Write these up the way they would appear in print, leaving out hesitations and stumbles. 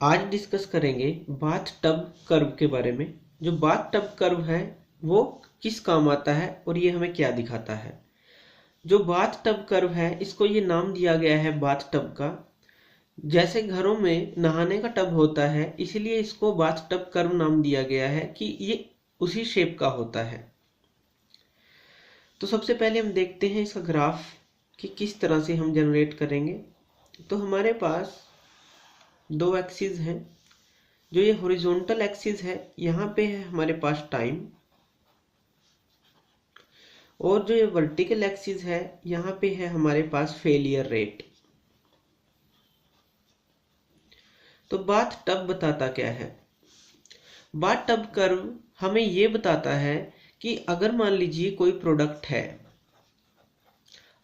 आज डिस्कस करेंगे bath tub curve के बारे में। जो बाथ टब कर्व है वो किस काम आता है और ये हमें क्या दिखाता है। जो बाथ टब कर्व है इसको ये नाम दिया गया है बाथ टब का। जैसे घरों में नहाने का टब होता है इसीलिए इसको बाथ टब कर्व नाम दिया गया है कि ये उसी शेप का होता है। तो सबसे पहले हम देखते हैं इसका ग्राफ कि किस तरह से हम जनरेट करेंगे। तो हमारे पास दो एक्सिस हैं। जो ये हॉरिजॉन्टल एक्सिस है यहाँ पे है हमारे पास टाइम, और जो ये वर्टिकल एक्सिस है यहाँ पे है हमारे पास फेलियर रेट। तो बाथ टब बताता क्या है? बाथ टब कर्व हमें ये बताता है कि अगर मान लीजिए कोई प्रोडक्ट है,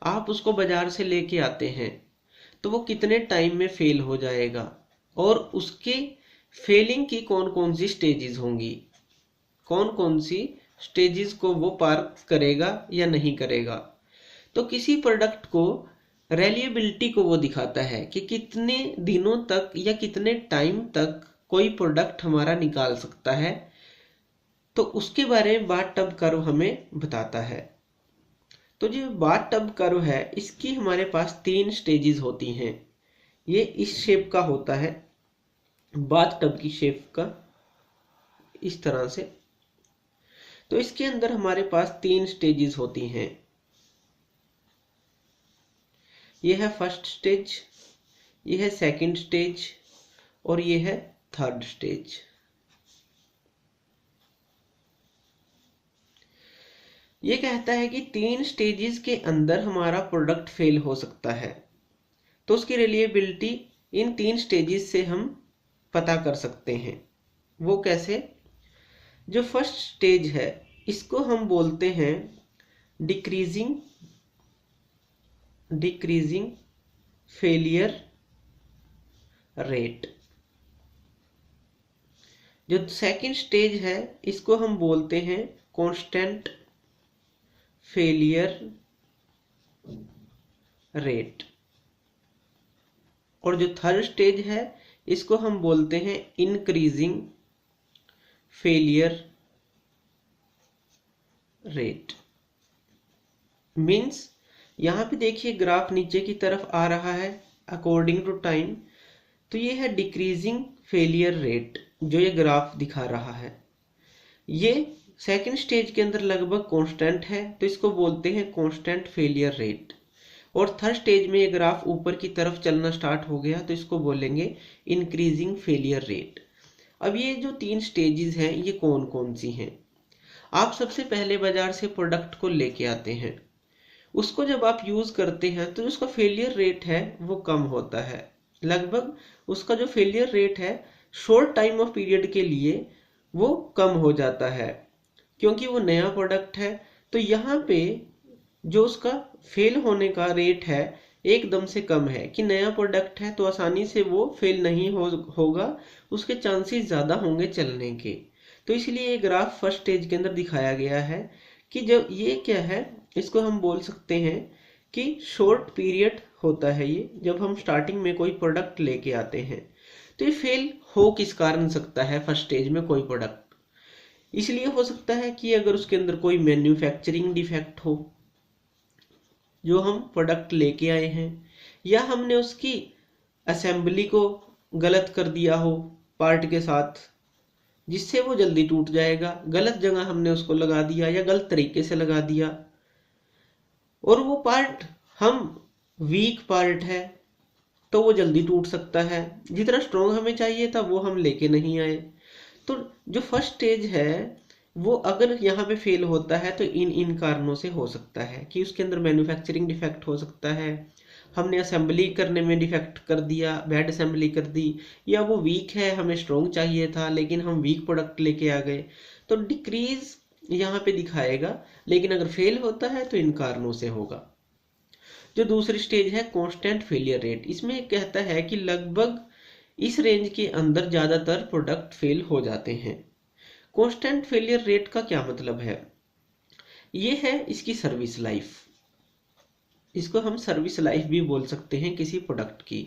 आप उसको बाजार से लेके आते हैं तो वो कितने टाइम में फेल हो जाएगा और उसके फेलिंग की कौन कौन सी स्टेजेस होंगी, कौन कौन सी स्टेजेस को वो पार करेगा या नहीं करेगा। तो किसी प्रोडक्ट को रेलिएबिलिटी को वो दिखाता है कि कितने दिनों तक या कितने टाइम तक कोई प्रोडक्ट हमारा निकाल सकता है। तो उसके बारे में बाथ टब कर्व हमें बताता है। तो जो बाथ टब कर्व है इसकी हमारे पास 3 स्टेजेस होती हैं। ये इस शेप का होता है, बाथ टब की शेप का, इस तरह से। तो इसके अंदर हमारे पास 3 स्टेजेस होती हैं। यह है फर्स्ट स्टेज, यह है सेकंड स्टेज और यह है थर्ड स्टेज। ये कहता है कि 3 स्टेजेस के अंदर हमारा प्रोडक्ट फेल हो सकता है। तो उसकी रिलायबिलिटी इन 3 स्टेजेस से हम पता कर सकते हैं। वो कैसे? जो फर्स्ट स्टेज है इसको हम बोलते हैं डिक्रीजिंग फेलियर रेट। जो सेकंड स्टेज है इसको हम बोलते हैं कांस्टेंट फेलियर रेट, और जो थर्ड स्टेज है इसको हम बोलते हैं इंक्रीजिंग फेलियर रेट। मीन्स यहाँ पे देखिए ग्राफ नीचे की तरफ आ रहा है अकॉर्डिंग टू टाइम। तो ये है डिक्रीजिंग फेलियर रेट जो ये ग्राफ दिखा रहा है। ये सेकंड स्टेज के अंदर लगभग कांस्टेंट है तो इसको बोलते हैं कांस्टेंट फेलियर रेट। और थर्ड स्टेज में ये ग्राफ ऊपर की तरफ चलना स्टार्ट हो गया तो इसको बोलेंगे इंक्रीजिंग फेलियर रेट। अब ये जो 3 स्टेजेस हैं ये कौन कौन सी हैं? आप सबसे पहले बाजार से प्रोडक्ट को लेके आते हैं, उसको जब आप यूज करते हैं तो उसका फेलियर रेट है वो कम होता है। लगभग उसका जो फेलियर रेट है शॉर्ट टाइम ऑफ पीरियड के लिए वो कम हो जाता है क्योंकि वो नया प्रोडक्ट है। तो यहाँ पे जो उसका फेल होने का रेट है एकदम से कम है कि नया प्रोडक्ट है तो आसानी से वो फेल नहीं होगा, उसके चांसेस ज़्यादा होंगे चलने के। तो इसलिए ये ग्राफ फर्स्ट स्टेज के अंदर दिखाया गया है कि जब ये क्या है, इसको हम बोल सकते हैं कि शॉर्ट पीरियड होता है ये। जब हम स्टार्टिंग में कोई प्रोडक्ट लेके आते हैं तो ये फेल हो किस कारण सकता है फर्स्ट स्टेज में कोई प्रोडक्ट? इसलिए हो सकता है कि अगर उसके अंदर कोई मैन्युफैक्चरिंग डिफेक्ट हो जो हम प्रोडक्ट लेके आए हैं, या हमने उसकी असेंबली को गलत कर दिया हो पार्ट के साथ जिससे वो जल्दी टूट जाएगा, गलत जगह हमने उसको लगा दिया या गलत तरीके से लगा दिया, और वो पार्ट हम वीक पार्ट है तो वो जल्दी टूट सकता है। जितना स्ट्रॉन्ग हमें चाहिए था वो हम लेके नहीं आए। तो जो फर्स्ट स्टेज है वो अगर यहाँ पे फेल होता है तो इन कारणों से हो सकता है कि उसके अंदर मैन्युफैक्चरिंग डिफेक्ट हो सकता है, हमने असेंबली करने में डिफेक्ट कर दिया, बैड असेंबली कर दी, या वो वीक है हमें स्ट्रॉन्ग चाहिए था लेकिन हम वीक प्रोडक्ट लेके आ गए। तो डिक्रीज यहाँ पे दिखाएगा, लेकिन अगर फेल होता है तो इन कारणों से होगा। जो दूसरी स्टेज है कांस्टेंट फेलियर रेट, इसमें कहता है कि लगभग इस रेंज के अंदर ज्यादातर प्रोडक्ट फेल हो जाते हैं। कांस्टेंट फेलियर रेट का क्या मतलब है? ये है इसकी सर्विस लाइफ। इसको हम सर्विस लाइफ भी बोल सकते हैं किसी प्रोडक्ट की।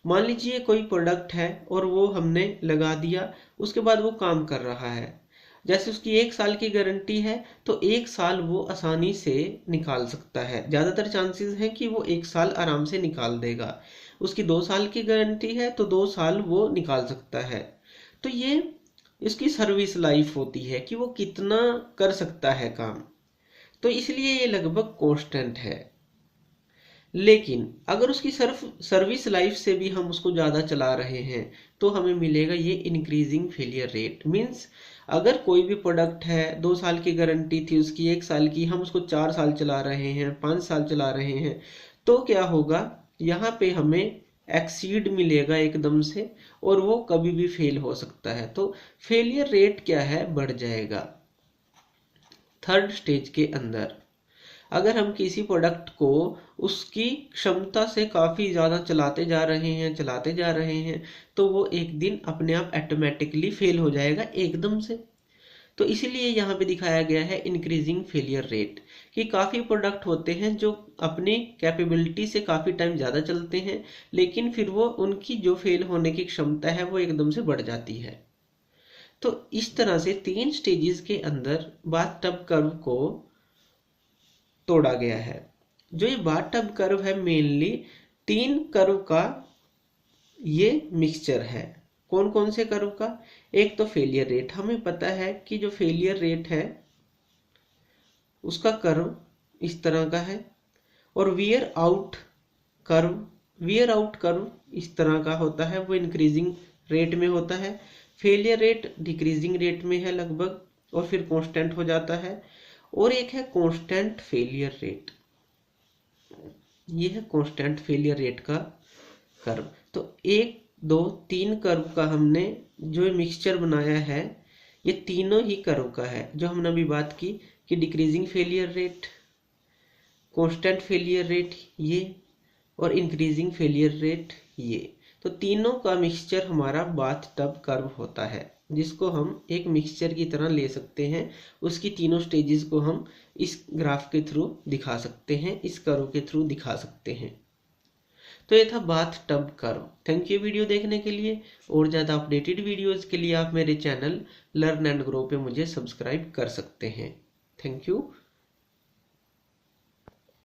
मान लीजिए कोई प्रोडक्ट है और वो हमने लगा दिया, उसके बाद वो काम कर रहा है, जैसे उसकी 1 साल की गारंटी है तो 1 साल वो आसानी से निकाल सकता है, ज़्यादातर चांसेस हैं कि वो 1 साल आराम से निकाल देगा। उसकी 2 साल की गारंटी है तो 2 साल वो निकाल सकता है। तो ये इसकी सर्विस लाइफ होती है कि वो कितना कर सकता है काम, तो इसलिए ये लगभग कांस्टेंट है। लेकिन अगर उसकी सर्विस लाइफ से भी हम उसको ज़्यादा चला रहे हैं तो हमें मिलेगा ये इंक्रीजिंग फेलियर रेट। मीन्स अगर कोई भी प्रोडक्ट है, 2 साल की गारंटी थी उसकी, 1 साल की, हम उसको 4 साल चला रहे हैं, 5 साल चला रहे हैं, तो क्या होगा, यहाँ पे हमें एक्सीड मिलेगा एकदम से और वो कभी भी फेल हो सकता है। तो फेलियर रेट क्या है, बढ़ जाएगा। थर्ड स्टेज के अंदर अगर हम किसी प्रोडक्ट को उसकी क्षमता से काफ़ी ज़्यादा चलाते जा रहे हैं तो वो एक दिन अपने आप ऑटोमेटिकली फेल हो जाएगा एकदम से। तो इसीलिए यहाँ पे दिखाया गया है इंक्रीजिंग फेलियर रेट, कि काफ़ी प्रोडक्ट होते हैं जो अपनी कैपेबिलिटी से काफ़ी टाइम ज़्यादा चलते हैं, लेकिन फिर वो उनकी जो फेल होने की क्षमता है वो एकदम से बढ़ जाती है। तो इस तरह से 3 स्टेजेस के अंदर बाथटब कर्व को तोड़ा गया है। जो ये बाथटब कर्व है मेनली 3 कर्व का ये मिक्सचर है। कौन कौन से कर्व का, एक तो फेलियर रेट, हमें पता है कि जो फेलियर रेट है उसका कर्व इस तरह का है, और वियर आउट कर्व इस तरह का होता है, वो इंक्रीजिंग रेट में होता है। फेलियर रेट डिक्रीजिंग रेट में है लगभग, और फिर कांस्टेंट हो जाता है। और एक है कांस्टेंट फेलियर रेट, ये है कांस्टेंट फेलियर रेट का कर्व। तो 1 2 3 कर्व का हमने जो मिक्सचर बनाया है, ये तीनों ही कर्व का है जो हमने अभी बात की कि decreasing failure rate, constant failure rate ये, और इंक्रीजिंग फेलियर रेट ये। तो तीनों का मिक्सचर हमारा बाथटब कर्व होता है, जिसको हम एक मिक्सचर की तरह ले सकते हैं। उसकी तीनों स्टेजेस को हम इस ग्राफ के थ्रू दिखा सकते हैं, इस कर्व के थ्रू दिखा सकते हैं। तो ये था bathtub curve. Thank you video देखने के लिए। और ज़्यादा अपडेटेड वीडियोज़ के लिए आप मेरे चैनल लर्न एंड ग्रो पे मुझे सब्सक्राइब कर सकते हैं। Thank you.